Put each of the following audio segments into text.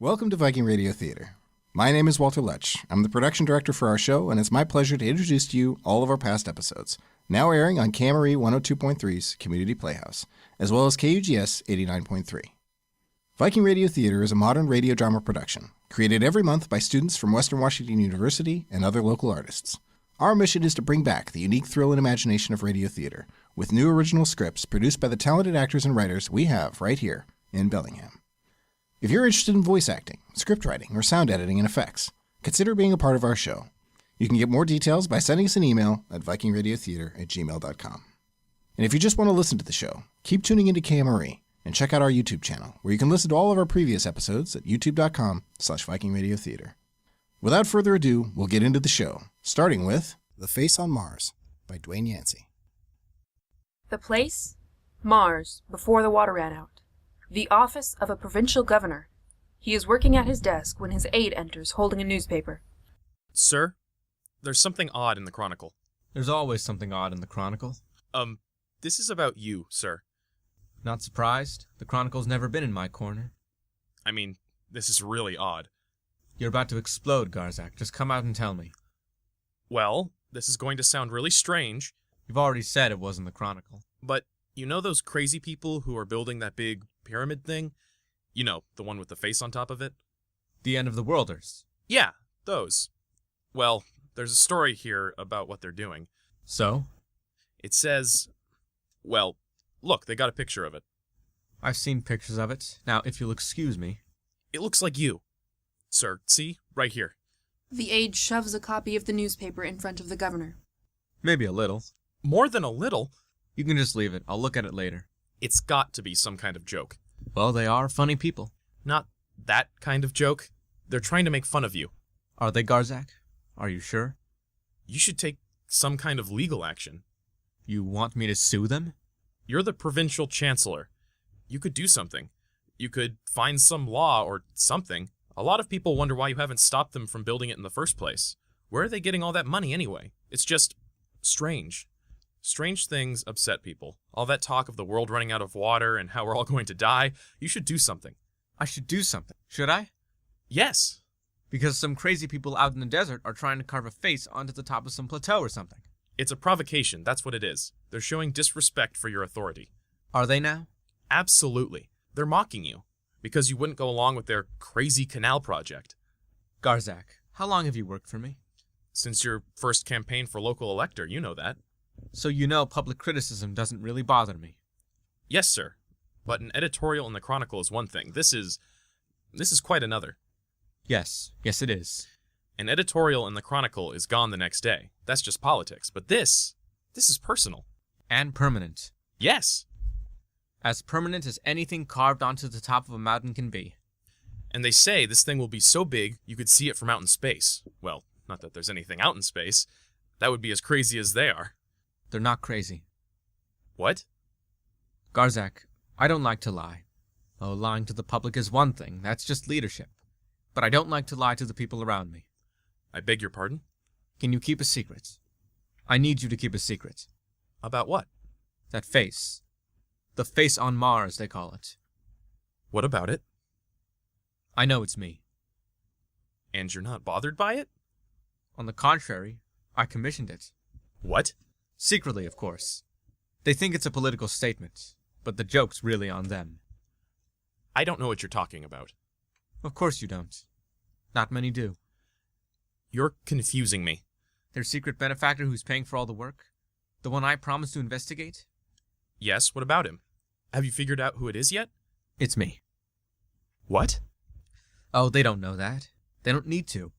Welcome to Viking Radio Theater. My name is Walter Lutsch. I'm the production director for our show, and it's my pleasure to introduce to you all of our past episodes, now airing on KMRE 102.3's Community Playhouse, as well as KUGS 89.3. Viking Radio Theater is a modern radio drama production, created every month by students from Western Washington University and other local artists. Our mission is to bring back the unique thrill and imagination of radio theater, with new original scripts produced by the talented actors and writers we have right here in Bellingham. If you're interested in voice acting, script writing, or sound editing and effects, consider being a part of our show. You can get more details by sending us an email at vikingradiotheater@gmail.com. And if you just want to listen to the show, keep tuning into KMRE and check out our YouTube channel, where you can listen to all of our previous episodes at youtube.com/vikingradiothéâtre. Without further ado, we'll get into the show, starting with The Face on Mars by Dwayne Yancey. The place? Mars, before the water ran out. The office of a provincial governor. He is working at his desk when his aide enters holding a newspaper. Sir, there's something odd in the Chronicle. There's always something odd in the Chronicle. This is about you, sir. Not surprised. The Chronicle's never been in my corner. I mean, this is really odd. You're about to explode, Garzak. Just come out and tell me. Well, this is going to sound really strange. You've already said it wasn't the Chronicle. But you know those crazy people who are building that big pyramid thing? You know, the one with the face on top of it? The end of the worlders. Yeah, those. Well, there's a story here about what they're doing. So? It says... Well, look, they got a picture of it. I've seen pictures of it. Now, if you'll excuse me. It looks like you. Sir, see? Right here. The aide shoves a copy of the newspaper in front of the governor. Maybe a little. More than a little. You can just leave it. I'll look at it later. It's got to be some kind of joke. Well, they are funny people. Not that kind of joke. They're trying to make fun of you. Are they, Garzak? Are you sure? You should take some kind of legal action. You want me to sue them? You're the provincial chancellor. You could do something. You could find some law or something. A lot of people wonder why you haven't stopped them from building it in the first place. Where are they getting all that money anyway? It's just strange. Strange things upset people. All that talk of the world running out of water and how we're all going to die. You should do something. I should do something. Should I? Yes. Because some crazy people out in the desert are trying to carve a face onto the top of some plateau or something. It's a provocation, that's what it is. They're showing disrespect for your authority. Are they now? Absolutely. They're mocking you, because you wouldn't go along with their crazy canal project. Garzak, how long have you worked for me? Since your first campaign for local elector, you know that. So you know public criticism doesn't really bother me. Yes, sir. But an editorial in the Chronicle is one thing. This is quite another. Yes, it is. An editorial in the Chronicle is gone the next day. That's just politics. But this is personal. And permanent. Yes. As permanent as anything carved onto the top of a mountain can be. And they say this thing will be so big you could see it from out in space. Well, not that there's anything out in space. That would be as crazy as they are. They're not crazy. What? Garzak, I don't like to lie. Oh, lying to the public is one thing. That's just leadership. But I don't like to lie to the people around me. I beg your pardon? Can you keep a secret? I need you to keep a secret. About what? That face. The face on Mars, they call it. What about it? I know it's me. And you're not bothered by it? On the contrary, I commissioned it. What? Secretly, of course. They think it's a political statement, but the joke's really on them. I don't know what you're talking about. Of course you don't. Not many do. You're confusing me. Their secret benefactor who's paying for all the work? The one I promised to investigate? Yes, what about him? Have you figured out who it is yet? It's me. What? Oh, they don't know that. They don't need to.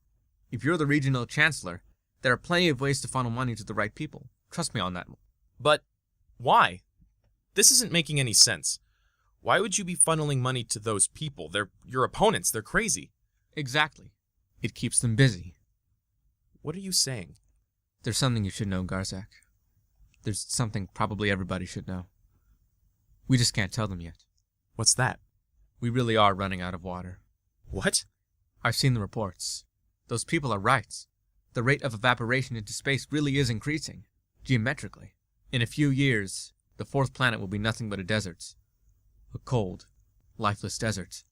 If you're the regional chancellor, there are plenty of ways to funnel money to the right people. Trust me on that. But why? This isn't making any sense. Why would you be funneling money to those people? They're your opponents. They're crazy. Exactly. It keeps them busy. What are you saying? There's something you should know, Garzak. There's something probably everybody should know. We just can't tell them yet. What's that? We really are running out of water. What? I've seen the reports. Those people are right. The rate of evaporation into space really is increasing, geometrically. In a few years, the fourth planet will be nothing but a desert. A cold, lifeless desert.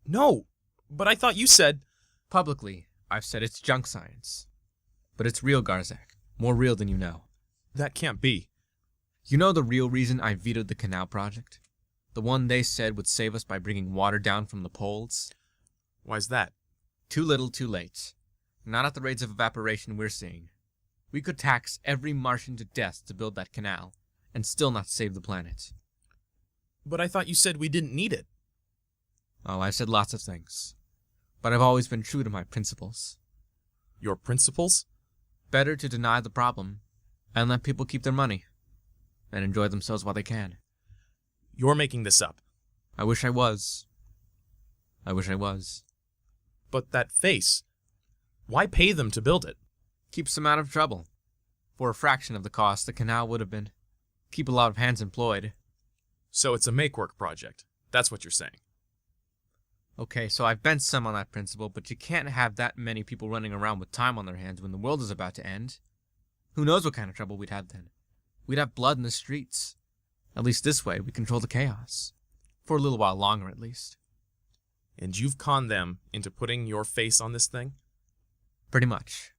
No! But I thought you said... Publicly, I've said it's junk science. But it's real, Garzak. More real than you know. That can't be. You know the real reason I vetoed the canal project? The one they said would save us by bringing water down from the poles? Why's that? Too little, too late. Not at the rates of evaporation we're seeing. We could tax every Martian to death to build that canal, and still not save the planet. But I thought you said we didn't need it. Oh, I've said lots of things. But I've always been true to my principles. Your principles? Better to deny the problem, and let people keep their money, and enjoy themselves while they can. You're making this up. I wish I was. I wish I was. But that face... Why pay them to build it? Keeps them out of trouble. For a fraction of the cost the canal would have been. Keep a lot of hands employed. So it's a make-work project. That's what you're saying. Okay, so I've bent some on that principle, but you can't have that many people running around with time on their hands when the world is about to end. Who knows what kind of trouble we'd have then? We'd have blood in the streets. At least this way, we control the chaos. For a little while longer, at least. And you've conned them into putting your face on this thing? Pretty much.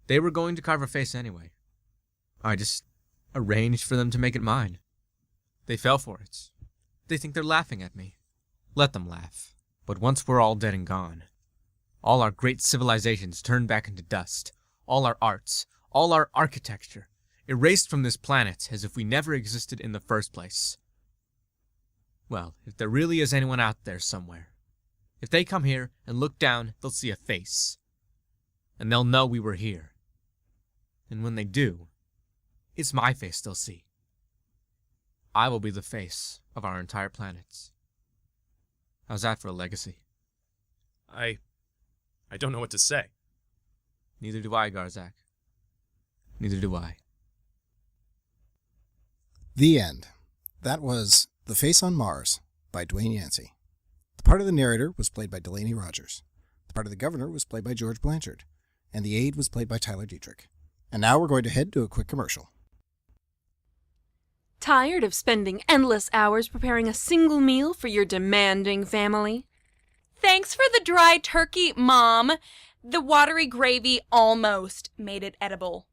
They were going to carve a face anyway. I just arranged for them to make it mine. They fell for it. They think they're laughing at me. Let them laugh. But once we're all dead and gone, all our great civilizations turned back into dust, all our arts, all our architecture, erased from this planet as if we never existed in the first place. Well, if there really is anyone out there somewhere, if they come here and look down, they'll see a face. And they'll know we were here. And when they do, it's my face they'll see. I will be the face of our entire planet. How's that for a legacy? I don't know what to say. Neither do I, Garzak. Neither do I. The end. That was The Face on Mars by Dwayne Yancey. The part of the narrator was played by Delaney Rogers. The part of the governor was played by George Blanchard. And the aide was played by Tyler Detrick. And now we're going to head to a quick commercial. Tired of spending endless hours preparing a single meal for your demanding family? Thanks for the dry turkey, Mom. The watery gravy almost made it edible.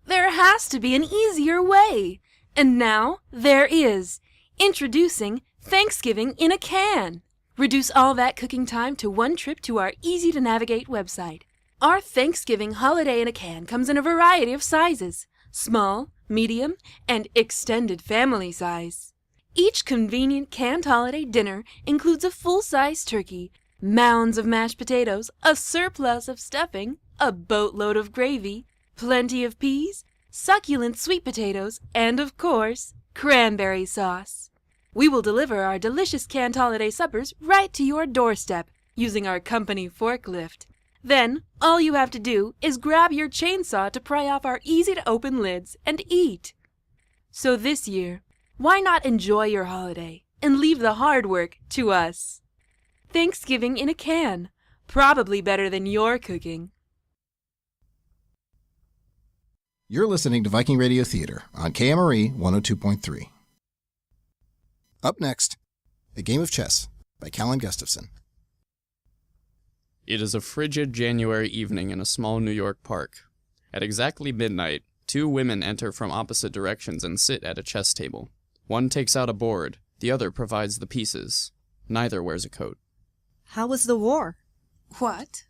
There has to be an easier way. And now there is. Introducing Thanksgiving in a Can. Reduce all that cooking time to one trip to our easy-to-navigate website. Our Thanksgiving holiday in a can comes in a variety of sizes. Small, medium, and extended family size. Each convenient canned holiday dinner includes a full-size turkey, mounds of mashed potatoes, a surplus of stuffing, a boatload of gravy, plenty of peas, succulent sweet potatoes, and, of course, cranberry sauce. We will deliver our delicious canned holiday suppers right to your doorstep using our company forklift. Then, all you have to do is grab your chainsaw to pry off our easy-to-open lids and eat. So this year, why not enjoy your holiday and leave the hard work to us? Thanksgiving in a can, probably better than your cooking. You're listening to Viking Radio Theater on KMRE 102.3. Up next, A Game of Chess by Kallan Gustafson. It is a frigid January evening in a small New York park. At exactly midnight, two women enter from opposite directions and sit at a chess table. One takes out a board, the other provides the pieces. Neither wears a coat. How was the war? What?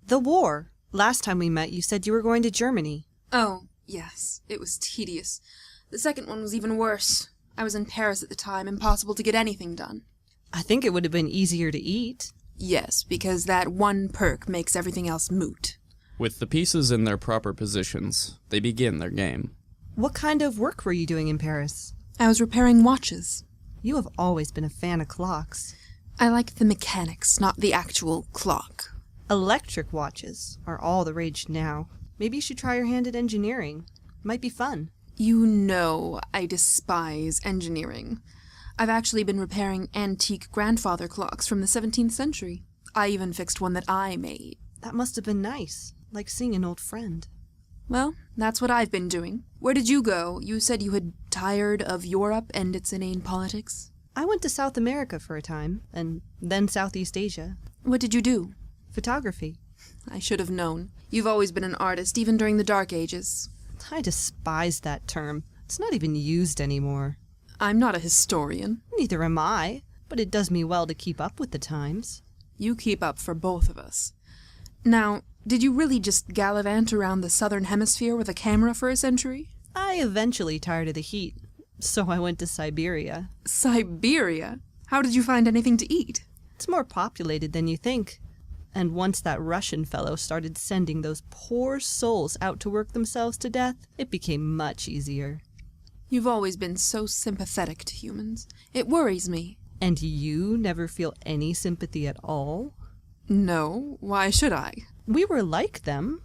The war. Last time we met, you said you were going to Germany. Oh, yes. It was tedious. The second one was even worse. I was in Paris at the time, impossible to get anything done. I think it would have been easier to eat. Yes, because that one perk makes everything else moot. With the pieces in their proper positions, they begin their game. What kind of work were you doing in Paris? I was repairing watches. You have always been a fan of clocks. I like the mechanics, not the actual clock. Electric watches are all the rage now. Maybe you should try your hand at engineering. Might be fun. You know I despise engineering. I've actually been repairing antique grandfather clocks from the 17th century. I even fixed one that I made. That must have been nice, like seeing an old friend. Well, that's what I've been doing. Where did you go? You said you had tired of Europe and its inane politics. I went to South America for a time, and then Southeast Asia. What did you do? Photography. I should have known. You've always been an artist, even during the Dark Ages. I despise that term. It's not even used anymore. I'm not a historian. Neither am I, but it does me well to keep up with the times. You keep up for both of us. Now, did you really just gallivant around the southern hemisphere with a camera for a century? I eventually tired of the heat, so I went to Siberia. Siberia? How did you find anything to eat? It's more populated than you think. And once that Russian fellow started sending those poor souls out to work themselves to death, it became much easier. You've always been so sympathetic to humans. It worries me. And you never feel any sympathy at all? No, why should I? We were like them,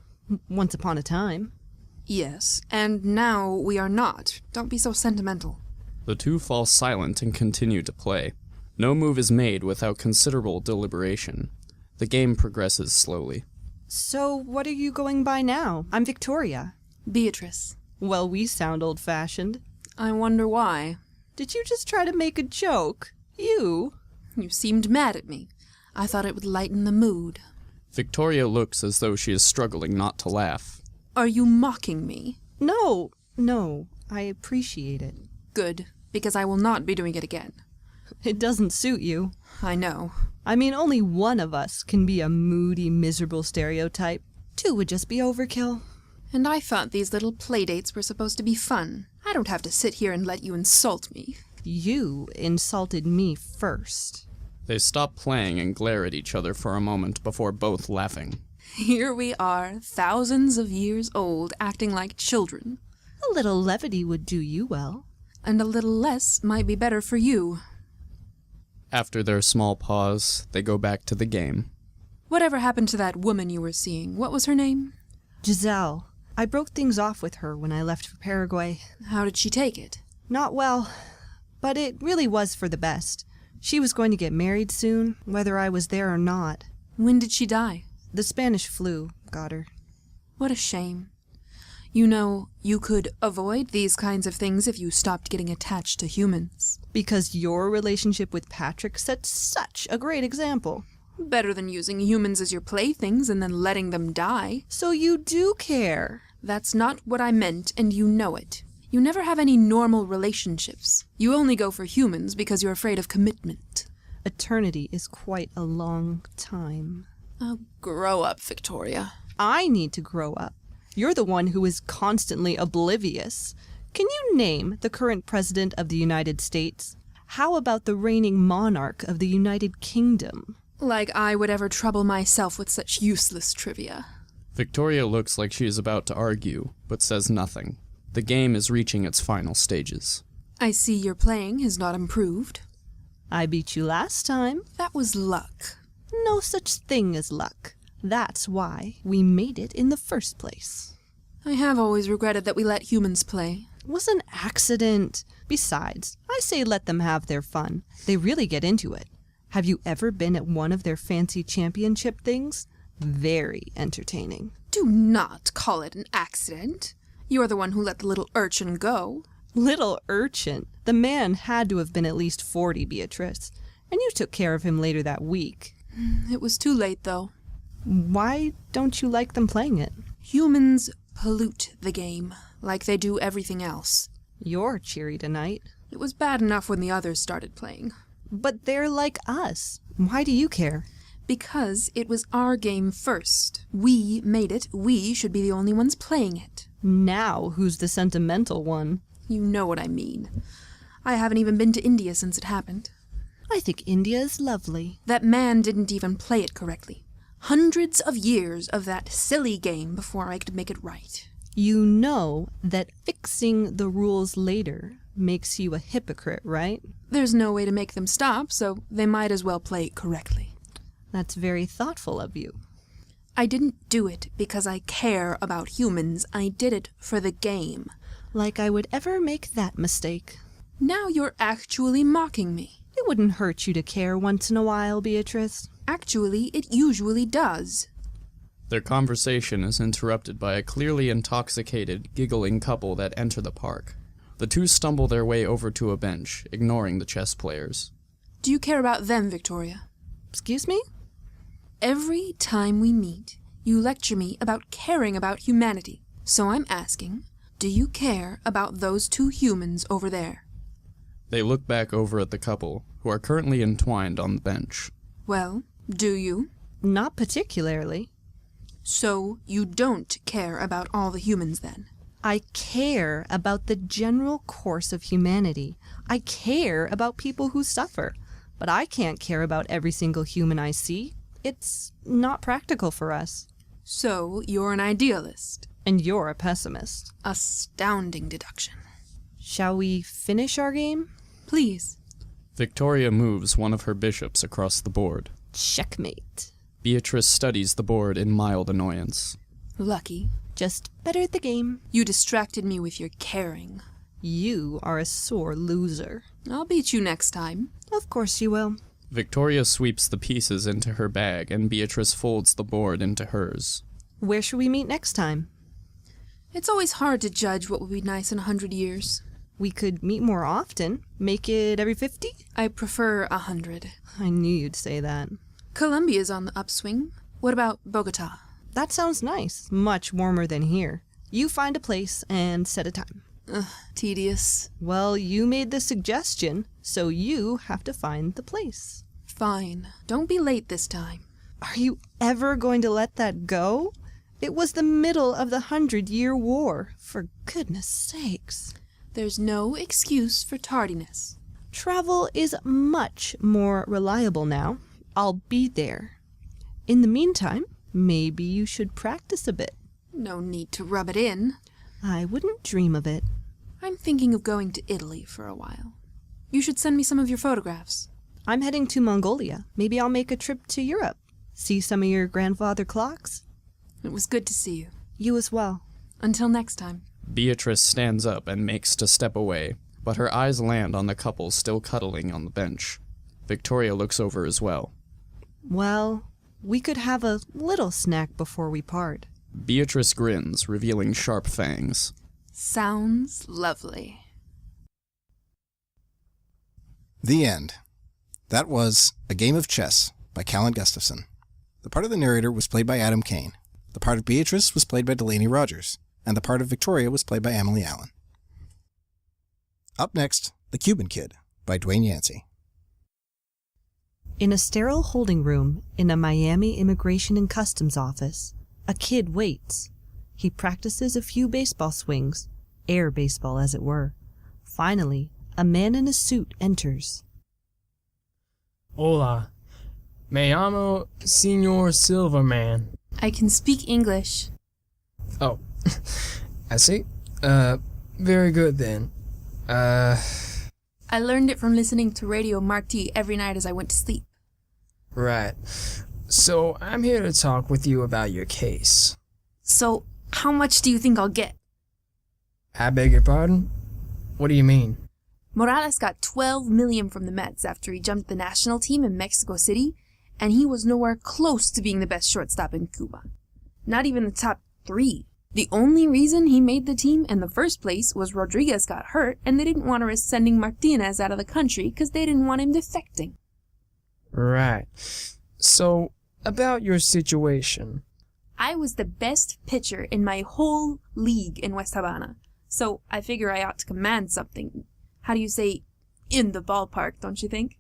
once upon a time. Yes, and now we are not. Don't be so sentimental. The two fall silent and continue to play. No move is made without considerable deliberation. The game progresses slowly. So what are you going by now? I'm Victoria. Beatrice. Well, we sound old-fashioned. I wonder why. Did you just try to make a joke? You? You seemed mad at me. I thought it would lighten the mood. Victoria looks as though she is struggling not to laugh. Are you mocking me? No, I appreciate it. Good, because I will not be doing it again. It doesn't suit you. I know. I mean, only one of us can be a moody, miserable stereotype. Two would just be overkill. And I thought these little playdates were supposed to be fun. I don't have to sit here and let you insult me. You insulted me first. They stop playing and glare at each other for a moment before both laughing. Here we are, thousands of years old, acting like children. A little levity would do you well. And a little less might be better for you. After their small pause, they go back to the game. Whatever happened to that woman you were seeing? What was her name? Giselle. I broke things off with her when I left for Paraguay. How did she take it? Not well, but it really was for the best. She was going to get married soon, whether I was there or not. When did she die? The Spanish flu got her. What a shame. You know, you could avoid these kinds of things if you stopped getting attached to humans. Because your relationship with Patrick set such a great example. Better than using humans as your playthings and then letting them die. So you do care. That's not what I meant, and you know it. You never have any normal relationships. You only go for humans because you're afraid of commitment. Eternity is quite a long time. Oh, grow up, Victoria. I need to grow up. You're the one who is constantly oblivious. Can you name the current president of the United States? How about the reigning monarch of the United Kingdom? Like I would ever trouble myself with such useless trivia. Victoria looks like she is about to argue, but says nothing. The game is reaching its final stages. I see your playing has not improved. I beat you last time. That was luck. No such thing as luck. That's why we made it in the first place. I have always regretted that we let humans play. It was an accident. Besides, I say let them have their fun. They really get into it. Have you ever been at one of their fancy championship things? Very entertaining. Do not call it an accident. You're the one who let the little urchin go. Little urchin? The man had to have been at least 40, Beatrice. And you took care of him later that week. It was too late, though. Why don't you like them playing it? Humans pollute the game, like they do everything else. You're cheery tonight. It was bad enough when the others started playing. But they're like us. Why do you care? Because it was our game first. We made it. We should be the only ones playing it. Now who's the sentimental one? You know what I mean. I haven't even been to India since it happened. I think India is lovely. That man didn't even play it correctly. Hundreds of years of that silly game before I could make it right. You know that fixing the rules later makes you a hypocrite, right? There's no way to make them stop, so they might as well play it correctly. That's very thoughtful of you. I didn't do it because I care about humans. I did it for the game. Like I would ever make that mistake. Now you're actually mocking me. It wouldn't hurt you to care once in a while, Beatrice. Actually, it usually does. Their conversation is interrupted by a clearly intoxicated, giggling couple that enter the park. The two stumble their way over to a bench, ignoring the chess players. Do you care about them, Victoria? Excuse me? Every time we meet, you lecture me about caring about humanity. So I'm asking, do you care about those two humans over there? They look back over at the couple, who are currently entwined on the bench. Well, do you? Not particularly. So you don't care about all the humans then? I care about the general course of humanity. I care about people who suffer. But I can't care about every single human I see. It's not practical for us. So you're an idealist. And you're a pessimist. Astounding deduction. Shall we finish our game? Please. Victoria moves one of her bishops across the board. Checkmate. Beatrice studies the board in mild annoyance. Lucky. Just better at the game. You distracted me with your caring. You are a sore loser. I'll beat you next time. Of course you will. Victoria sweeps the pieces into her bag, and Beatrice folds the board into hers. Where shall we meet next time? It's always hard to judge what would be nice in 100 years. We could meet more often. Make it every 50? I prefer 100. I knew you'd say that. Colombia's on the upswing. What about Bogota? That sounds nice. Much warmer than here. You find a place and set a time. Tedious. Well, you made the suggestion, so you have to find the place. Fine. Don't be late this time. Are you ever going to let that go? It was the middle of the 100-Year War. For goodness sakes. There's no excuse for tardiness. Travel is much more reliable now. I'll be there. In the meantime, maybe you should practice a bit. No need to rub it in. I wouldn't dream of it. I'm thinking of going to Italy for a while. You should send me some of your photographs. I'm heading to Mongolia. Maybe I'll make a trip to Europe. See some of your grandfather clocks? It was good to see you. You as well. Until next time. Beatrice stands up and makes to step away, but her eyes land on the couple still cuddling on the bench. Victoria looks over as well. Well, we could have a little snack before we part. Beatrice grins, revealing sharp fangs. Sounds lovely. The end. That was A Game of Chess by Kallan Gustafson. The part of the narrator was played by Adam Kane. The part of Beatrice was played by Delaney Rogers. And the part of Victoria was played by Emily Allen. Up next, The Cuban Kid by Dwayne Yancey. In a sterile holding room in a Miami Immigration and Customs office, a kid waits. He practices a few baseball swings, air baseball as it were. Finally, a man in a suit enters. Hola. Me llamo Señor Silverman. I can speak English. Oh, I see. Very good then. I learned it from listening to Radio Mark T every night as I went to sleep. Right. So, I'm here to talk with you about your case. So, how much do you think I'll get? I beg your pardon? What do you mean? Morales got $12 million from the Mets after he jumped the national team in Mexico City, and he was nowhere close to being the best shortstop in Cuba. Not even the top 3. The only reason he made the team in the first place was Rodriguez got hurt, and they didn't want to risk sending Martinez out of the country because they didn't want him defecting. Right. So, about your situation. I was the best pitcher in my whole league in West Havana, so I figure I ought to command something. How do you say, in the ballpark, don't you think?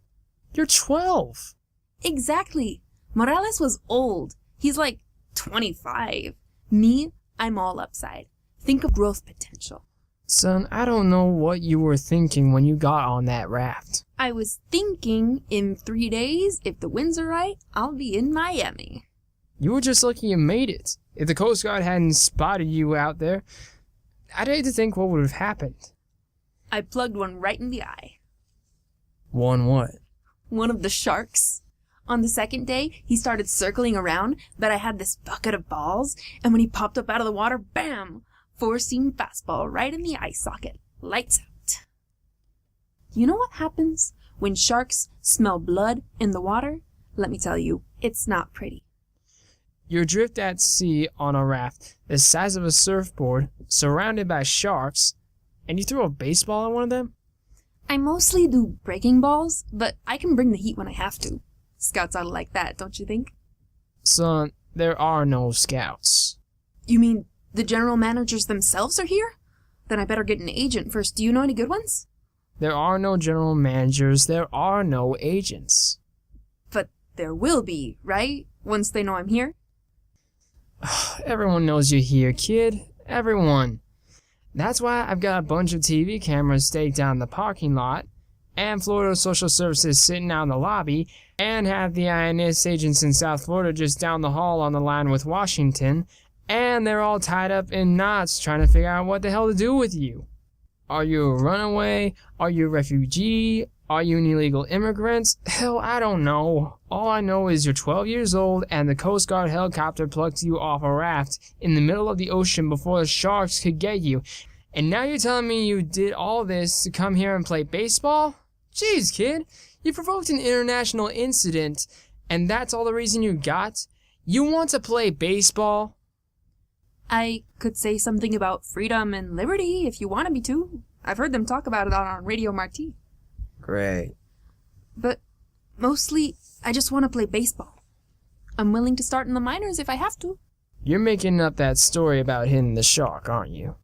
You're 12. Exactly. Morales was old. He's like 25. Me, I'm all upside. Think of growth potential. Son, I don't know what you were thinking when you got on that raft. I was thinking in 3 days, if the winds are right, I'll be in Miami. You were just lucky you made it. If the Coast Guard hadn't spotted you out there, I'd hate to think what would have happened. I plugged one right in the eye. One what? One of the sharks. On the second day, he started circling around, but I had this bucket of balls, and when he popped up out of the water, bam! 4-seam fastball right in the eye socket. Lights out. You know what happens when sharks smell blood in the water? Let me tell you, it's not pretty. You're adrift at sea on a raft the size of a surfboard, surrounded by sharks, And you threw a baseball at one of them? I mostly do breaking balls, but I can bring the heat when I have to. Scouts ought to like that, don't you think? Son, there are no scouts. You mean the general managers themselves are here? Then I better get an agent first. Do you know any good ones? There are no general managers. There are no agents. But there will be, right? Once they know I'm here? Everyone knows you're here, kid. Everyone. That's why I've got a bunch of TV cameras staked out in the parking lot, and Florida Social Services sitting out in the lobby, and have the INS agents in South Florida just down the hall on the line with Washington, and they're all tied up in knots trying to figure out what the hell to do with you. Are you a runaway? Are you a refugee? Are you an illegal immigrant? Hell, I don't know. All I know is you're 12 years old and the Coast Guard helicopter plucked you off a raft in the middle of the ocean before the sharks could get you. And now you're telling me you did all this to come here and play baseball? Jeez, kid. You provoked an international incident, and that's all the reason you got? You want to play baseball? I could say something about freedom and liberty if you wanted me to. I've heard them talk about it on Radio Marti. Great. But mostly, I just want to play baseball. I'm willing to start in the minors if I have to. You're making up that story about hitting the shark, aren't you?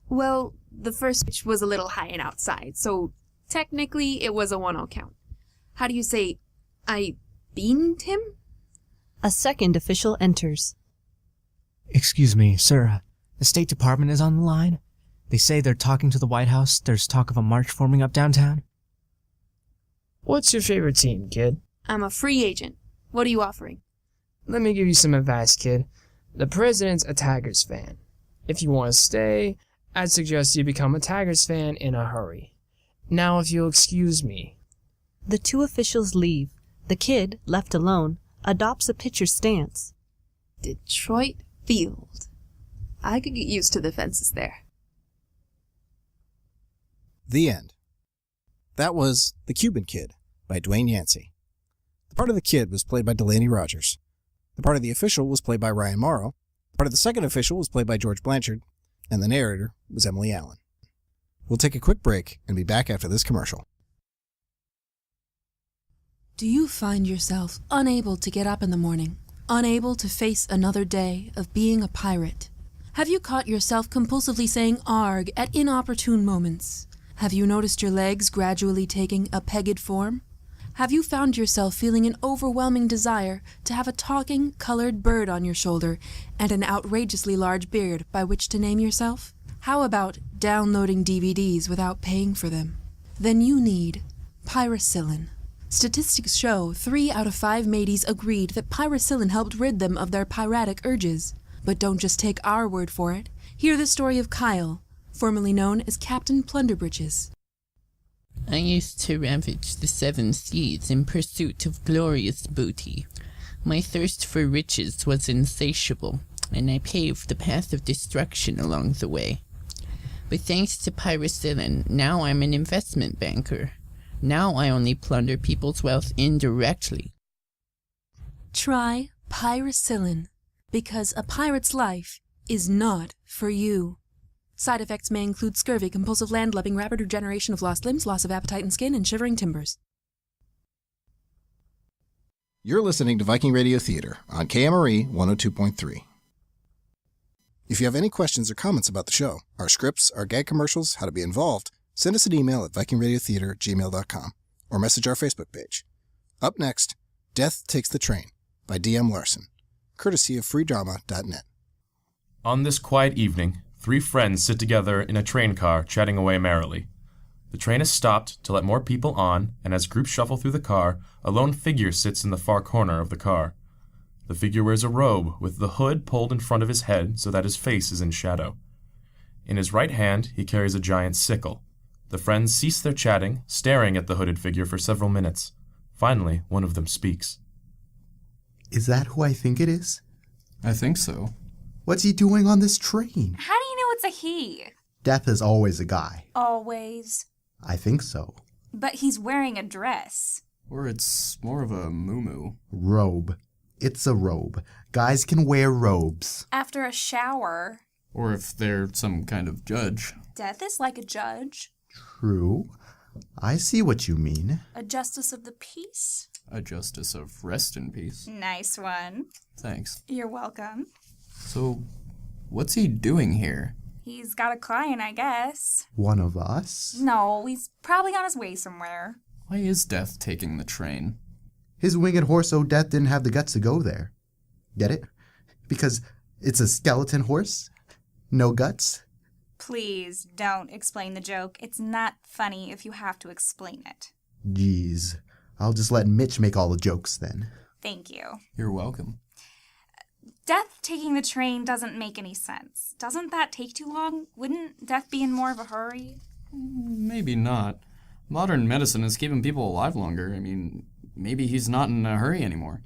Well, the first pitch was a little high and outside, so technically it was a 1-0 count. How do you say, I beaned him? A second official enters. Excuse me, sir. The State Department is on the line. They say they're talking to the White House. There's talk of a march forming up downtown. What's your favorite team, kid? I'm a free agent. What are you offering? Let me give you some advice, kid. The president's a Tigers fan. If you want to stay, I'd suggest you become a Tigers fan in a hurry. Now, if you'll excuse me. The two officials leave. The kid, left alone, adopts a pitcher's stance. Detroit Field. I could get used to the fences there. The end. That was The Cuban Kid by Dwayne Yancey. The part of the kid was played by Delaney Rogers. The part of the official was played by Ryan Morrow. The part of the second official was played by George Blanchard. And the narrator was Emily Allen. We'll take a quick break and be back after this commercial. Do you find yourself unable to get up in the morning? Unable to face another day of being a pirate? Have you caught yourself compulsively saying "arg" at inopportune moments? Have you noticed your legs gradually taking a pegged form? Have you found yourself feeling an overwhelming desire to have a talking, colored bird on your shoulder and an outrageously large beard by which to name yourself? How about downloading DVDs without paying for them? Then you need Piracilin. Statistics show 3 out of 5 mateys agreed that Piracilin helped rid them of their piratic urges. But don't just take our word for it. Hear the story of Kyle, formerly known as Captain Plunderbritches. I used to ravage the 7 seas in pursuit of glorious booty. My thirst for riches was insatiable, and I paved the path of destruction along the way. But thanks to Piracilin, now I'm an investment banker. Now I only plunder people's wealth indirectly. Try Piracilin, because a pirate's life is not for you. Side effects may include scurvy, compulsive landlubbing, rapid regeneration of lost limbs, loss of appetite and skin, and shivering timbers. You're listening to Viking Radio Theater on KMRE 102.3. If you have any questions or comments about the show, our scripts, our gag commercials, how to be involved, send us an email at vikingradiotheater@gmail.com or message our Facebook page. Up next, Death Takes the Train by D.M. Larson, courtesy of freedrama.net. On this quiet evening, 3 friends sit together in a train car chatting away merrily. The train is stopped to let more people on, and as groups shuffle through the car, a lone figure sits in the far corner of the car. The figure wears a robe with the hood pulled in front of his head so that his face is in shadow. In his right hand, he carries a giant sickle. The friends cease their chatting, staring at the hooded figure for several minutes. Finally, one of them speaks. Is that who I think it is? I think so. What's he doing on this train? How do you know it's a he? Death is always a guy. Always. I think so. But he's wearing a dress. Or it's more of a muumuu. Robe. It's a robe. Guys can wear robes. After a shower. Or if they're some kind of judge. Death is like a judge. True. I see what you mean. A justice of the peace. A justice of rest in peace. Nice one. Thanks. You're welcome. So, what's he doing here? He's got a client, I guess. One of us? No, he's probably on his way somewhere. Why is Death taking the train? His winged horse Death didn't have the guts to go there. Get it? Because it's a skeleton horse? No guts? Please don't explain the joke. It's not funny if you have to explain it. Jeez. I'll just let Mitch make all the jokes then. Thank you. You're welcome. Death taking the train doesn't make any sense. Doesn't that take too long? Wouldn't Death be in more of a hurry? Maybe not. Modern medicine is keeping people alive longer. I mean, maybe he's not in a hurry anymore.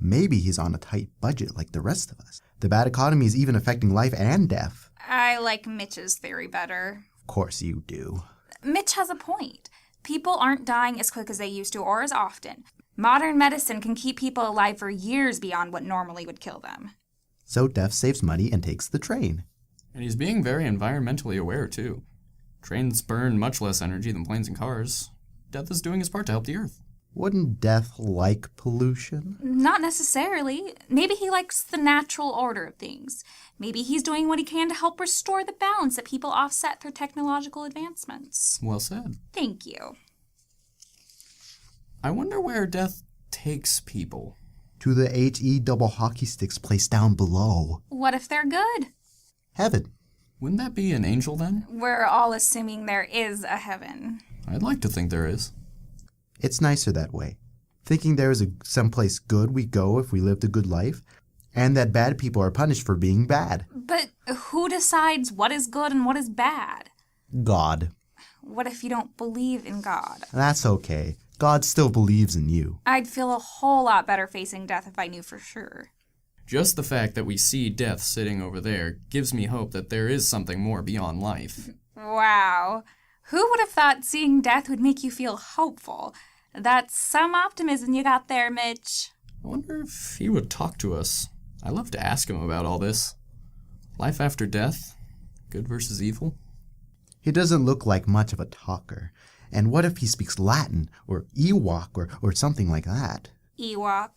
Maybe he's on a tight budget like the rest of us. The bad economy is even affecting life and death. I like Mitch's theory better. Of course you do. Mitch has a point. People aren't dying as quick as they used to or as often. Modern medicine can keep people alive for years beyond what normally would kill them. So Death saves money and takes the train. And he's being very environmentally aware, too. Trains burn much less energy than planes and cars. Death is doing his part to help the Earth. Wouldn't Death like pollution? Not necessarily. Maybe he likes the natural order of things. Maybe he's doing what he can to help restore the balance that people offset through technological advancements. Well said. Thank you. I wonder where Death takes people. To the HE double hockey sticks placed down below. What if they're good? Heaven. Wouldn't that be an angel then? We're all assuming there is a heaven. I'd like to think there is. It's nicer that way. Thinking there is someplace good we go if we lived a good life, and that bad people are punished for being bad. But who decides what is good and what is bad? God. What if you don't believe in God? That's okay. God still believes in you. I'd feel a whole lot better facing death if I knew for sure. Just the fact that we see Death sitting over there gives me hope that there is something more beyond life. Wow. Who would have thought seeing death would make you feel hopeful? That's some optimism you got there, Mitch. I wonder if he would talk to us. I'd love to ask him about all this. Life after death? Good versus evil? He doesn't look like much of a talker. And what if he speaks Latin, or Ewok, or something like that? Ewok.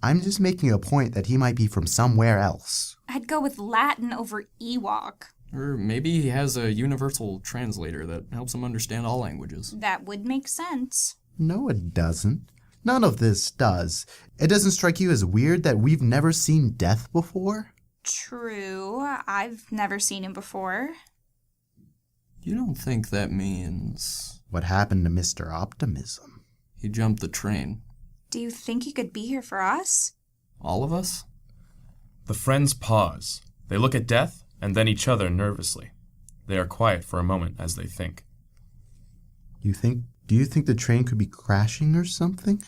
I'm just making a point that he might be from somewhere else. I'd go with Latin over Ewok. Or maybe he has a universal translator that helps him understand all languages. That would make sense. No, it doesn't. None of this does. It doesn't strike you as weird that we've never seen Death before? True. I've never seen him before. You don't think that means... What happened to Mr. Optimism? He jumped the train. Do you think he could be here for us? All of us? The friends pause. They look at Death and then each other nervously. They are quiet for a moment as they think. Do you think the train could be crashing or something?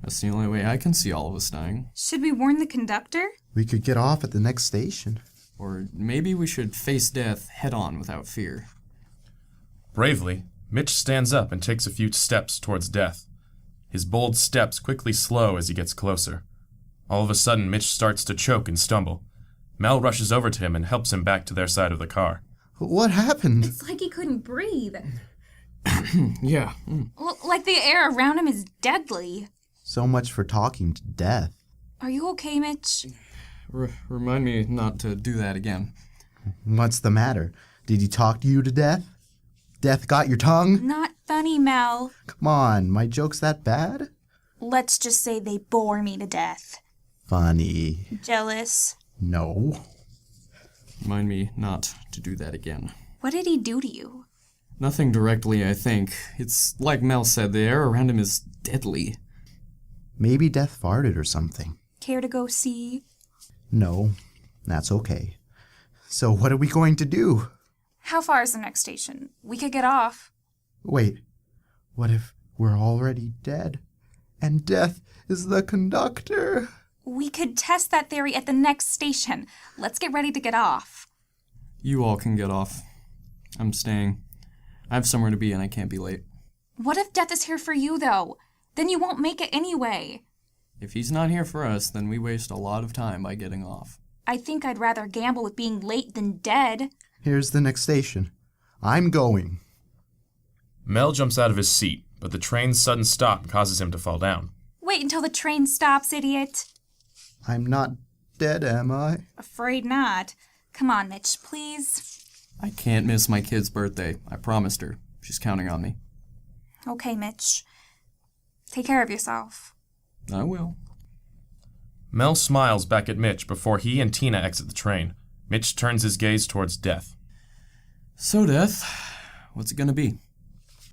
That's the only way I can see all of us dying. Should we warn the conductor? We could get off at the next station. Or maybe we should face death head on without fear. Bravely, Mitch stands up and takes a few steps towards Death. His bold steps quickly slow as he gets closer. All of a sudden, Mitch starts to choke and stumble. Mel rushes over to him and helps him back to their side of the car. What happened? It's like he couldn't breathe. Yeah. Like the air around him is deadly. So much for talking to Death. Are you okay, Mitch? Remind me not to do that again. What's the matter? Did he talk to you to death? Death got your tongue? Not funny, Mel. Come on, my joke's that bad? Let's just say they bore me to death. Funny. Jealous? No. Remind me not to do that again. What did he do to you? Nothing directly, I think. It's like Mel said, the air around him is deadly. Maybe Death farted or something. Care to go see? No, that's okay. So what are we going to do? How far is the next station? We could get off. Wait, what if we're already dead? And Death is the conductor? We could test that theory at the next station. Let's get ready to get off. You all can get off. I'm staying. I have somewhere to be and I can't be late. What if Death is here for you, though? Then you won't make it anyway. If he's not here for us, then we waste a lot of time by getting off. I think I'd rather gamble with being late than dead. Here's the next station. I'm going. Mel jumps out of his seat, but the train's sudden stop causes him to fall down. Wait until the train stops, idiot. I'm not dead, am I? Afraid not. Come on, Mitch, please. I can't miss my kid's birthday. I promised her. She's counting on me. Okay, Mitch. Take care of yourself. I will. Mel smiles back at Mitch before he and Tina exit the train. Mitch turns his gaze towards Death. So, Death, what's it gonna be?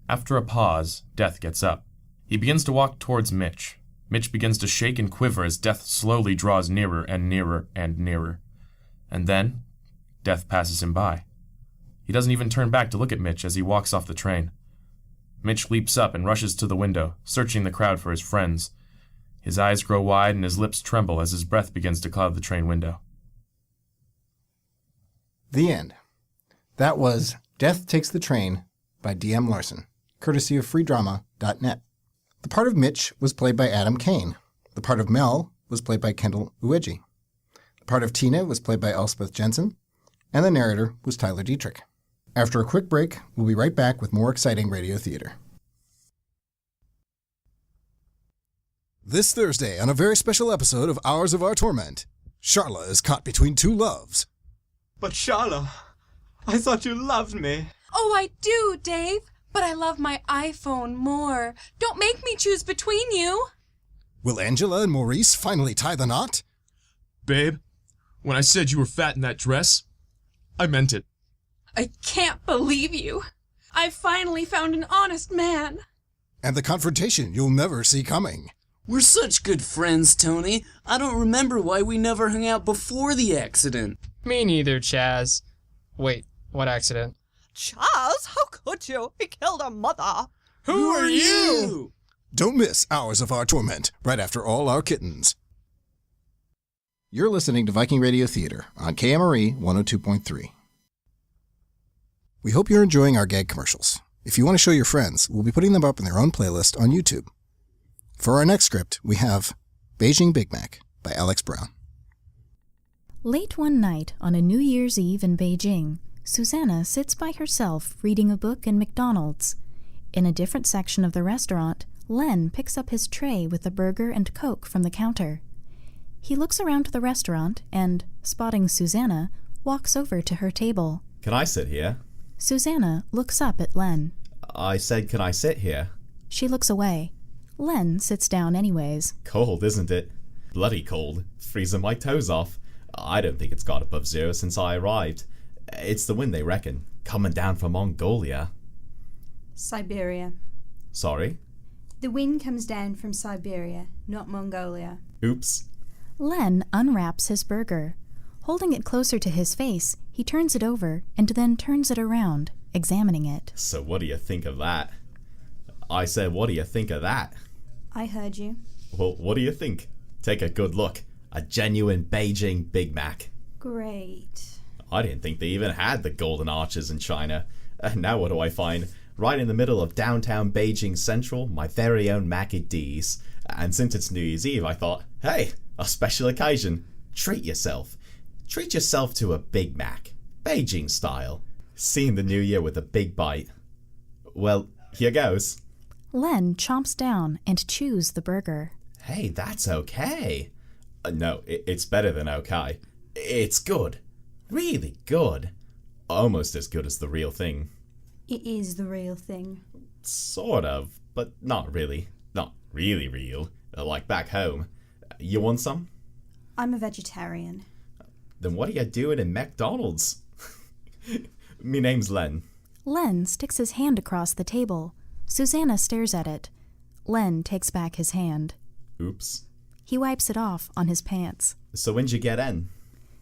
After a pause, Death gets up. He begins to walk towards Mitch. Mitch begins to shake and quiver as Death slowly draws nearer and nearer and nearer. And then, Death passes him by. He doesn't even turn back to look at Mitch as he walks off the train. Mitch leaps up and rushes to the window, searching the crowd for his friends. His eyes grow wide and his lips tremble as his breath begins to cloud the train window. The end. That was Death Takes the Train by D.M. Larson, courtesy of freedrama.net. The part of Mitch was played by Adam Kane. The part of Mel was played by Kendall Uyeji. The part of Tina was played by Elspeth Jensen. And the narrator was Tyler Detrick. After a quick break, we'll be right back with more exciting radio theater. This Thursday on a very special episode of Hours of Our Torment, Charla is caught between two loves. But Charla, I thought you loved me. Oh, I do, Dave. But I love my iPhone more. Don't make me choose between you. Will Angela and Maurice finally tie the knot? Babe, when I said you were fat in that dress, I meant it. I can't believe you. I finally found an honest man. And the confrontation you'll never see coming. We're such good friends, Tony. I don't remember why we never hung out before the accident. Me neither, Chaz. Wait, what accident? Chaz, how could you? He killed our mother. Who are you? Don't miss Hours of Our Torment right after All Our Kittens. You're listening to Viking Radio Theater on KMRE 102.3. We hope you're enjoying our gag commercials. If you want to show your friends, we'll be putting them up in their own playlist on YouTube. For our next script, we have Beijing Big Mac by Alex Braun. Late one night on a New Year's Eve in Beijing, Susannah sits by herself reading a book in McDonald's. In a different section of the restaurant, Len picks up his tray with a burger and Coke from the counter. He looks around the restaurant and, spotting Susannah, walks over to her table. Can I sit here? Susannah looks up at Len. I said, can I sit here? She looks away. Len sits down anyways. Cold, isn't it? Bloody cold. Freezing my toes off. I don't think it's got above zero since I arrived. It's the wind, they reckon. Coming down from Mongolia. Siberia. Sorry? The wind comes down from Siberia, not Mongolia. Oops. Len unwraps his burger. Holding it closer to his face, he turns it over and then turns it around, examining it. So what do you think of that? I said, what do you think of that? I heard you. Well, what do you think? Take a good look. A genuine Beijing Big Mac. Great. I didn't think they even had the Golden Arches in China. Now what do I find? Right in the middle of downtown Beijing Central, my very own Mackie D's. And since it's New Year's Eve, I thought, hey, a special occasion. Treat yourself. Treat yourself to a Big Mac. Beijing style. Seeing the new year with a big bite. Well, here goes. Len chomps down and chews the burger. Hey, that's okay. No, it's better than okay. It's good. Really good. Almost as good as the real thing. It is the real thing. Sort of, but not really. Not really real. Like back home. You want some? I'm a vegetarian. Then what are you doing in McDonald's? Me name's Len. Len sticks his hand across the table. Susannah stares at it. Len takes back his hand. Oops. He wipes it off on his pants. So when'd you get in?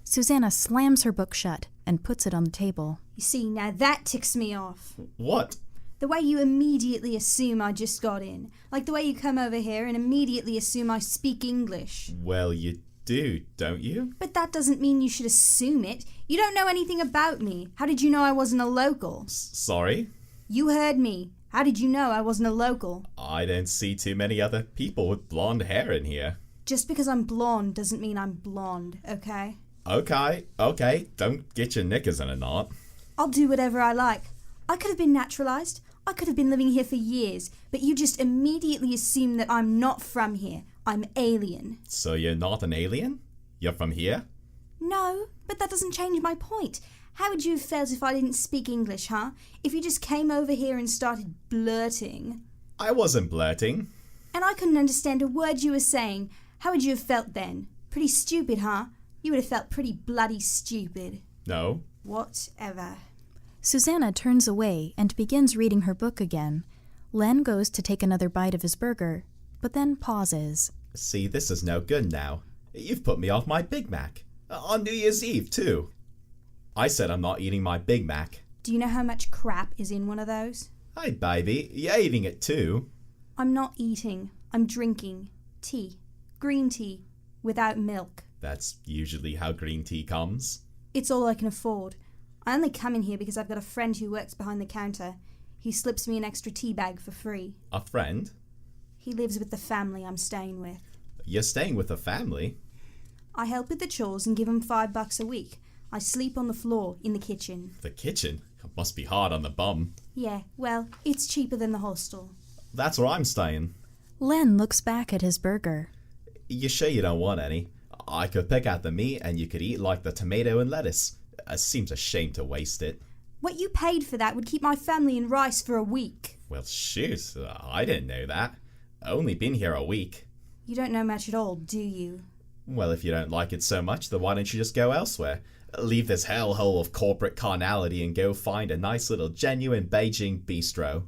Susannah slams her book shut and puts it on the table. You see, now that ticks me off. What? The way you immediately assume I just got in. Like the way you come over here and immediately assume I speak English. Well, you do, don't you? But that doesn't mean you should assume it. You don't know anything about me. How did you know I wasn't a local? Sorry? You heard me. How did you know I wasn't a local? I don't see too many other people with blonde hair in here. Just because I'm blonde doesn't mean I'm blonde, okay? Okay, don't get your knickers in a knot. I'll do whatever I like. I could have been naturalized. I could have been living here for years, but you just immediately assume that I'm not from here. I'm alien. So you're not an alien? You're from here? No, but that doesn't change my point. How would you have felt if I didn't speak English, huh? If you just came over here and started blurting? I wasn't blurting. And I couldn't understand a word you were saying. How would you have felt then? Pretty stupid, huh? You would have felt pretty bloody stupid. No. Whatever. Susannah turns away and begins reading her book again. Len goes to take another bite of his burger, but then pauses. See, this is no good now. You've put me off my Big Mac. On New Year's Eve, too. I said I'm not eating my Big Mac. Do you know how much crap is in one of those? Hey, baby, you're eating it too. I'm not eating. I'm drinking. Tea. Green tea. Without milk. That's usually how green tea comes. It's all I can afford. I only come in here because I've got a friend who works behind the counter. He slips me an extra tea bag for free. A friend? He lives with the family I'm staying with. You're staying with a family? I help with the chores and give him $5 a week. I sleep on the floor in the kitchen. The kitchen? Must be hard on the bum. Yeah, well, it's cheaper than the hostel. That's where I'm staying. Len looks back at his burger. You sure you don't want any? I could pick out the meat and you could eat like the tomato and lettuce. It seems a shame to waste it. What you paid for that would keep my family in rice for a week. Well, shoot, I didn't know that. Only been here a week. You don't know much at all, do you? Well, if you don't like it so much, then why don't you just go elsewhere? Leave this hellhole of corporate carnality and go find a nice little genuine Beijing bistro.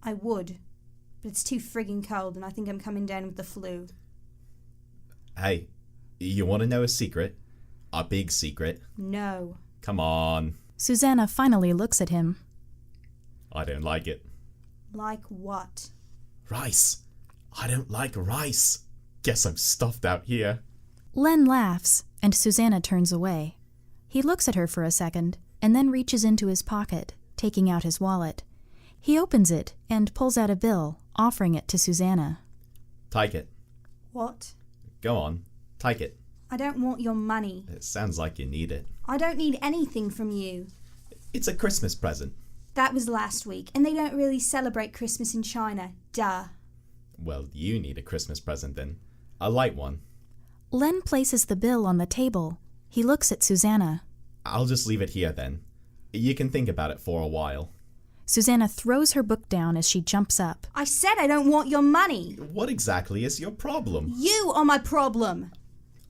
I would, but it's too frigging cold and I think I'm coming down with the flu. Hey, you want to know a secret? A big secret? No. Come on. Susannah finally looks at him. I don't like it. Like what? Rice. I don't like rice. Guess I'm stuffed out here. Len laughs, and Susannah turns away. He looks at her for a second, and then reaches into his pocket, taking out his wallet. He opens it and pulls out a bill, offering it to Susannah. Take it. What? Go on. Take it. I don't want your money. It sounds like you need it. I don't need anything from you. It's a Christmas present. That was last week, and they don't really celebrate Christmas in China. Duh. Well, you need a Christmas present then. A light one. Len places the bill on the table. He looks at Susannah. I'll just leave it here then. You can think about it for a while. Susannah throws her book down as she jumps up. I said I don't want your money. What exactly is your problem? You are my problem.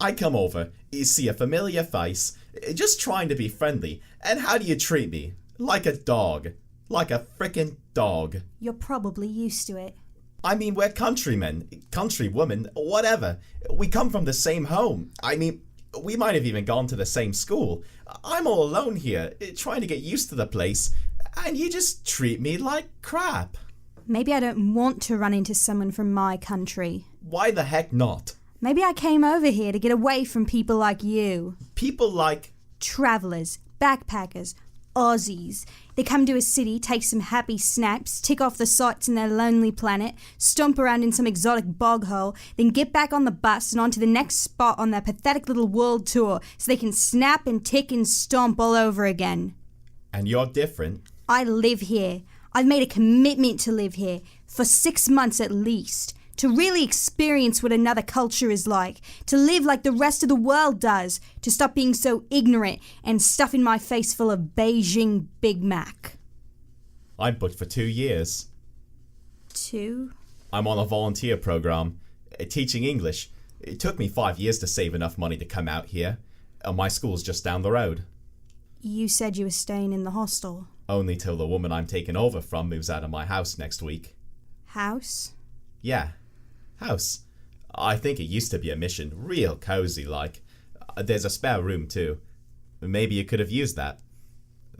I come over, you see a familiar face, just trying to be friendly, and how do you treat me? Like a dog. Like a frickin' dog. You're probably used to it. I mean, we're countrymen, countrywomen, whatever. We come from the same home. I mean, we might have even gone to the same school. I'm all alone here, trying to get used to the place, and you just treat me like crap. Maybe I don't want to run into someone from my country. Why the heck not? Maybe I came over here to get away from people like you. People like... Travelers, backpackers, Aussies. They come to a city, take some happy snaps, tick off the sights in their lonely planet, stomp around in some exotic bog hole, then get back on the bus and on to the next spot on their pathetic little world tour so they can snap and tick and stomp all over again. And you're different. I live here. I've made a commitment to live here, for 6 months at least, to really experience what another culture is like, to live like the rest of the world does, to stop being so ignorant and stuffing my face full of Beijing Big Mac. I'm booked for 2 years. 2? I'm on a volunteer program, teaching English. It took me 5 years to save enough money to come out here, and my school's just down the road. You said you were staying in the hostel. Only till the woman I'm taking over from moves out of my house next week. House? Yeah, house. I think it used to be a mission, real cozy like. There's a spare room too. Maybe you could have used that.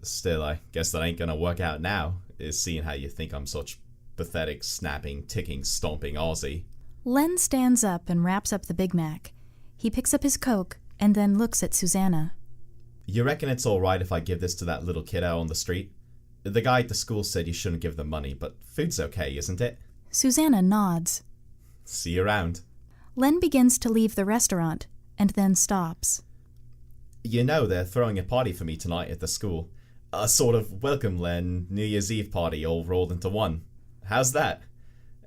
Still, I guess that ain't gonna work out now, is seeing how you think I'm such pathetic, snapping, ticking, stomping Aussie. Len stands up and wraps up the Big Mac. He picks up his Coke and then looks at Susannah. You reckon it's alright if I give this to that little kid out on the street? The guy at the school said you shouldn't give them money, but food's okay, isn't it? Susannah nods. See you around. Len begins to leave the restaurant and then stops. You know they're throwing a party for me tonight at the school. A sort of welcome Len New Year's Eve party all rolled into one. How's that?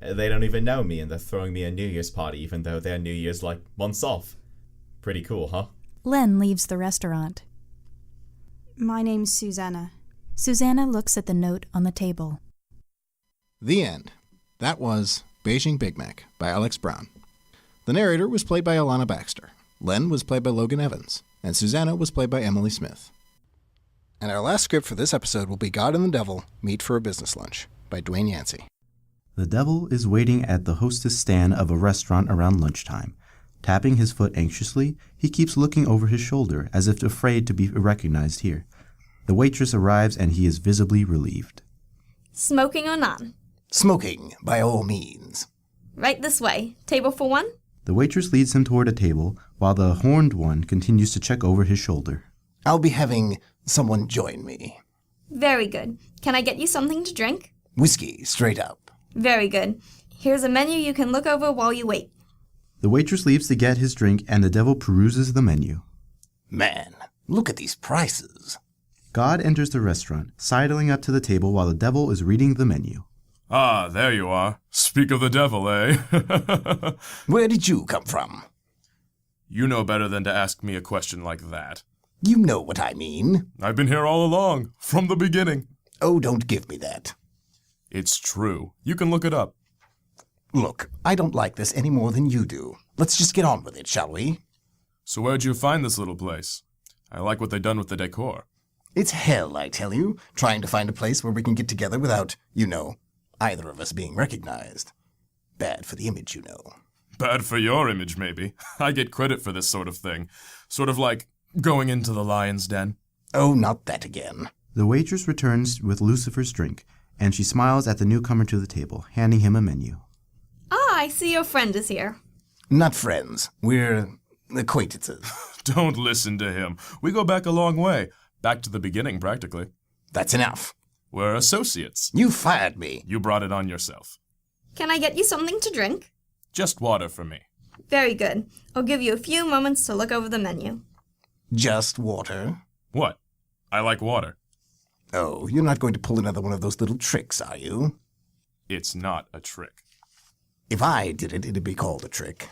They don't even know me and they're throwing me a New Year's party even though their New Year's like months off. Pretty cool, huh? Len leaves the restaurant. My name's Susannah. Susannah looks at the note on the table. The end. That was Beijing Big Mac by Alex Braun. The narrator was played by Alana Baxter. Len was played by Logan Evans. And Susannah was played by Emily Smith. And our last script for this episode will be God and the Devil Meet for a Business Lunch by Dwayne Yancey. The devil is waiting at the hostess stand of a restaurant around lunchtime. Tapping his foot anxiously, he keeps looking over his shoulder as if afraid to be recognized here. The waitress arrives and he is visibly relieved. Smoking or not? Smoking, by all means. Right this way. Table for one? The waitress leads him toward a table, while the horned one continues to check over his shoulder. I'll be having someone join me. Very good. Can I get you something to drink? Whiskey, straight up. Very good. Here's a menu you can look over while you wait. The waitress leaves to get his drink, and the devil peruses the menu. Man, look at these prices. God enters the restaurant, sidling up to the table while the devil is reading the menu. Ah, there you are. Speak of the devil, eh? Where did you come from? You know better than to ask me a question like that. You know what I mean. I've been here all along, from the beginning. Oh, don't give me that. It's true. You can look it up. Look, I don't like this any more than you do. Let's just get on with it, shall we? So where'd you find this little place? I like what they've done with the decor. It's hell, I tell you, trying to find a place where we can get together without, either of us being recognized. Bad for the image, you know. Bad for your image, maybe. I get credit for this sort of thing. Sort of like going into the lion's den. Oh, not that again. The waitress returns with Lucifer's drink, and she smiles at the newcomer to the table, handing him a menu. Ah, I see your friend is here. Not friends. We're acquaintances. Don't listen to him. We go back a long way. Back to the beginning, practically. That's enough. We're associates. You fired me. You brought it on yourself. Can I get you something to drink? Just water for me. Very good. I'll give you a few moments to look over the menu. Just water? What? I like water. Oh, you're not going to pull another one of those little tricks, are you? It's not a trick. If I did it, it'd be called a trick.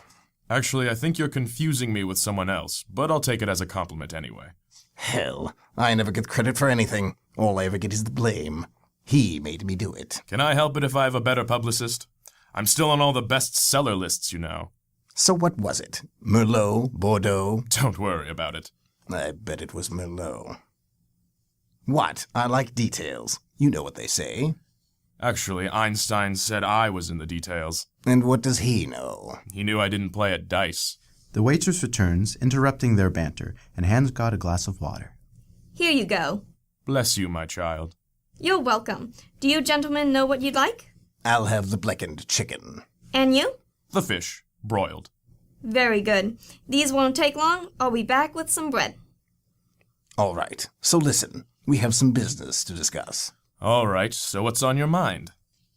Actually, I think you're confusing me with someone else, but I'll take it as a compliment anyway. Hell, I never get credit for anything. All I ever get is the blame. He made me do it. Can I help it if I have a better publicist? I'm still on all the bestseller lists, you know. So what was it? Merlot? Bordeaux? Don't worry about it. I bet it was Merlot. What? I like details. You know what they say. Actually, Einstein said I was in the details. And what does he know? He knew I didn't play at dice. The waitress returns, interrupting their banter, and hands God a glass of water. Here you go. Bless you, my child. You're welcome. Do you gentlemen know what you'd like? I'll have the blackened chicken. And you? The fish, broiled. Very good. These won't take long. I'll be back with some bread. All right. So listen, we have some business to discuss. All right, so what's on your mind?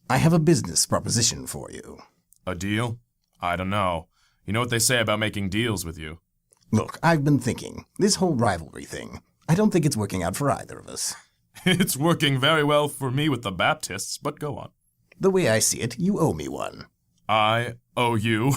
I have a business proposition for you. A deal? I don't know. You know what they say about making deals with you. Look, I've been thinking, this whole rivalry thing, I don't think it's working out for either of us. It's working very well for me with the Baptists, but go on. The way I see it, you owe me one. I owe you?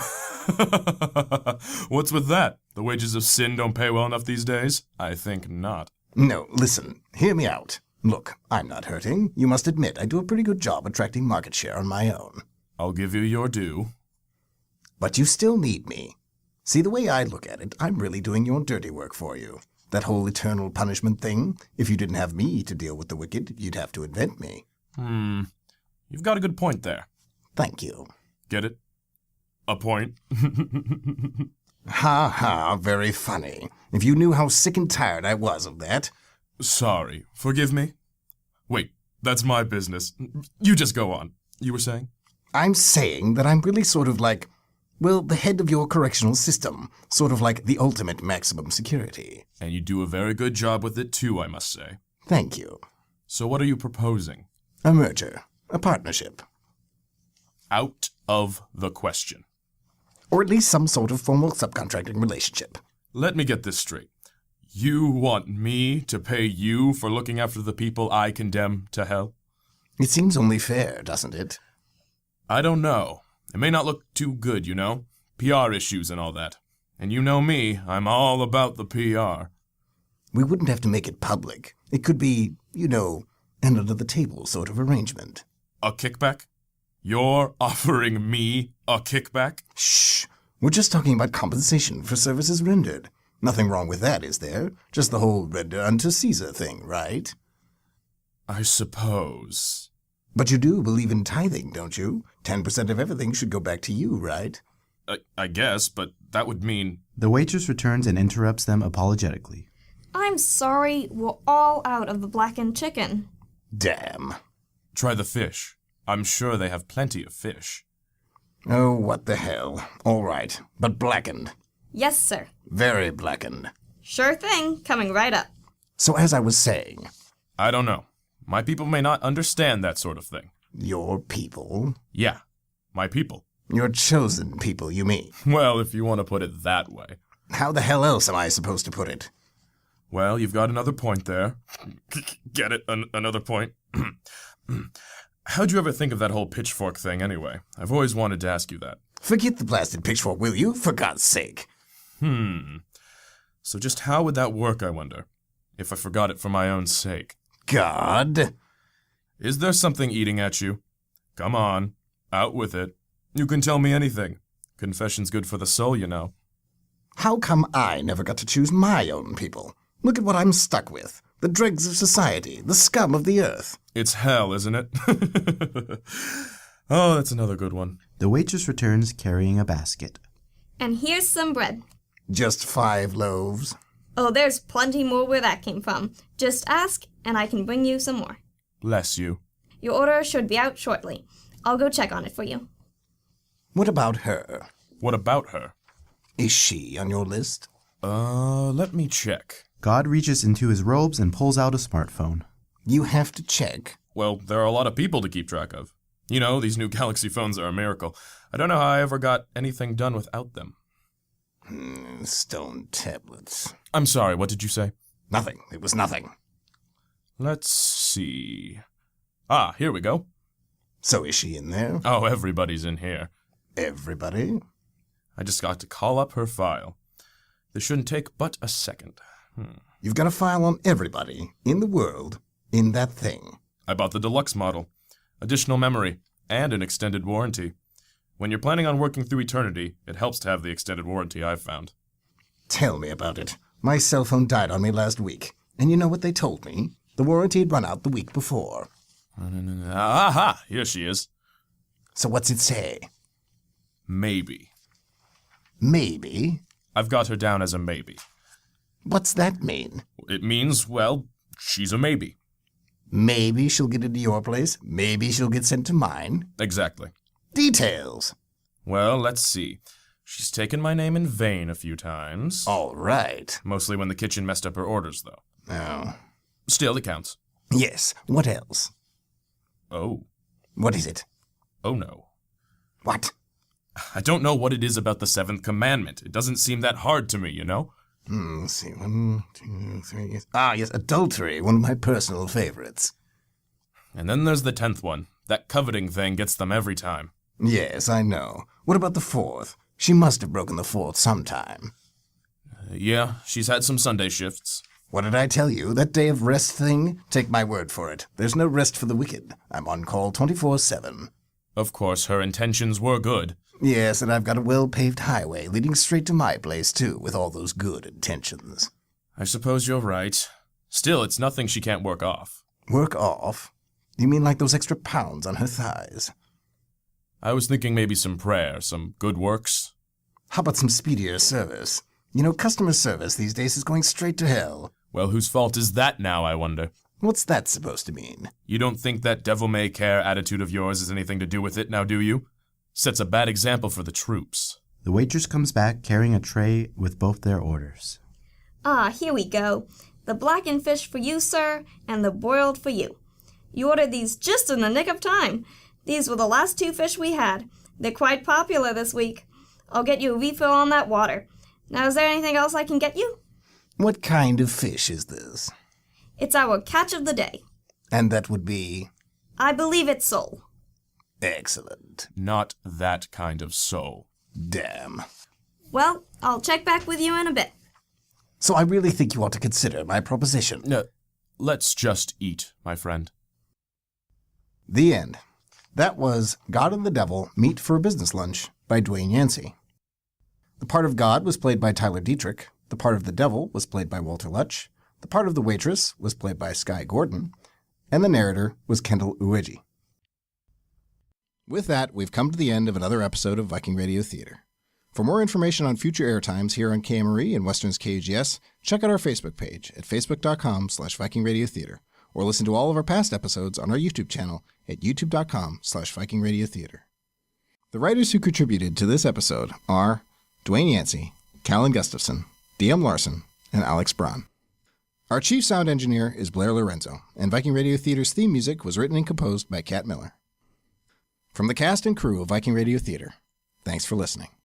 What's with that? The wages of sin don't pay well enough these days? I think not. No, listen, hear me out. Look, I'm not hurting. You must admit I do a pretty good job attracting market share on my own. I'll give you your due. But you still need me. See, the way I look at it, I'm really doing your dirty work for you. That whole eternal punishment thing, if you didn't have me to deal with the wicked, you'd have to invent me. You've got a good point there. Thank you. Get it? A point? Ha ha, very funny. If you knew how sick and tired I was of that. Sorry, forgive me? Wait, that's my business. You just go on. You were saying? I'm saying that I'm really sort of like, well, the head of your correctional system. Sort of like the ultimate maximum security. And you do a very good job with it too, I must say. Thank you. So what are you proposing? A merger. A partnership. Out of the question. Or at least some sort of formal subcontracting relationship. Let me get this straight. You want me to pay you for looking after the people I condemn to hell? It seems only fair, doesn't it? I don't know. It may not look too good, you know? PR issues and all that. And you know me, I'm all about the PR. We wouldn't have to make it public. It could be, you know, an under-the-table sort of arrangement. A kickback? You're offering me a kickback? Shh. We're just talking about compensation for services rendered. Nothing wrong with that, is there? Just the whole render unto Caesar thing, right? I suppose. But you do believe in tithing, don't you? 10% of everything should go back to you, right? I guess, but that would mean... The waitress returns and interrupts them apologetically. I'm sorry, we're all out of the blackened chicken. Damn. Try the fish. I'm sure they have plenty of fish. Oh, what the hell. All right, but blackened. Yes, sir. Very blackened. Sure thing, coming right up. So as I was saying... I don't know. My people may not understand that sort of thing. Your people? Yeah, my people. Your chosen people, you mean? Well, if you want to put it that way. How the hell else am I supposed to put it? Well, you've got another point there. Get it? Another point? How'd you ever think of that whole pitchfork thing, anyway? I've always wanted to ask you that. Forget the blasted pitchfork, will you? For God's sake. So just how would that work, I wonder? If I forgot it for my own sake. God. Is there something eating at you? Come on, out with it. You can tell me anything. Confession's good for the soul, you know. How come I never got to choose my own people? Look at what I'm stuck with. The dregs of society, the scum of the earth. It's hell, isn't it? Oh, that's another good one. The waitress returns carrying a basket. And here's some bread. Just 5 loaves. Oh, there's plenty more where that came from. Just ask, and I can bring you some more. Bless you. Your order should be out shortly. I'll go check on it for you. What about her? What about her? Is she on your list? Let me check. God reaches into his robes and pulls out a smartphone. You have to check. Well, there are a lot of people to keep track of. You know, these new Galaxy phones are a miracle. I don't know how I ever got anything done without them. Stone tablets. I'm sorry, what did you say? Nothing. It was nothing. Let's see. Ah, here we go. So is she in there? Oh, everybody's in here. Everybody? I just got to call up her file. This shouldn't take but a second. You've got a file on everybody in the world in that thing. I bought the deluxe model. Additional memory and an extended warranty. When you're planning on working through eternity, it helps to have the extended warranty, I've found. Tell me about it. My cell phone died on me last week. And you know what they told me? The warranty had run out the week before. Aha! Here she is. So what's it say? Maybe. Maybe? I've got her down as a maybe. What's that mean? It means, well, she's a maybe. Maybe she'll get into your place. Maybe she'll get sent to mine. Exactly. Details. Well, let's see. She's taken my name in vain a few times. All right. Mostly when the kitchen messed up her orders, though. Oh. Still, it counts. Yes. What else? Oh. What is it? Oh, no. What? I don't know what it is about the 7th commandment. It doesn't seem that hard to me, you know? Let's see. 1, 2, 3. Ah, yes, adultery. One of my personal favorites. And then there's the 10th one. That coveting thing gets them every time. Yes, I know. What about the 4th? She must have broken the 4th sometime. Yeah, she's had some Sunday shifts. What did I tell you? That day of rest thing? Take my word for it. There's no rest for the wicked. I'm on call 24/7. Of course, her intentions were good. Yes, and I've got a well-paved highway leading straight to my place, too, with all those good intentions. I suppose you're right. Still, it's nothing she can't work off. Work off? You mean like those extra pounds on her thighs? I was thinking maybe some prayer, some good works. How about some speedier service? You know, customer service these days is going straight to hell. Well, whose fault is that now, I wonder? What's that supposed to mean? You don't think that devil-may-care attitude of yours has anything to do with it, now do you? Sets a bad example for the troops. The waitress comes back carrying a tray with both their orders. Ah, here we go. The blackened fish for you, sir, and the broiled for you. You ordered these just in the nick of time. These were the last 2 fish we had. They're quite popular this week. I'll get you a refill on that water. Now, is there anything else I can get you? What kind of fish is this? It's our catch of the day. And that would be? I believe it's sole. Excellent. Not that kind of sole. Damn. Well, I'll check back with you in a bit. So I really think you ought to consider my proposition. Let's just eat, my friend. The end. That was God and the Devil Meet for a Business Lunch by Dwayne Yancey. The part of God was played by Tyler Detrick. The part of the Devil was played by Walter Lutsch. The part of the Waitress was played by Skye Gordon. And the narrator was Kendall Uyeji. With that, we've come to the end of another episode of Viking Radio Theater. For more information on future airtimes here on KMRE and Western's KUGS, check out our Facebook page at facebook.com/Viking Radio Theater, or listen to all of our past episodes on our YouTube channel at youtube.com/Viking Radio Theater. The writers who contributed to this episode are Dwayne Yancey, Kallan Gustafson, DM Larson, and Alex Braun. Our chief sound engineer is Blair Lorenzo, and Viking Radio Theater's theme music was written and composed by Kat Miller. From the cast and crew of Viking Radio Theater, thanks for listening.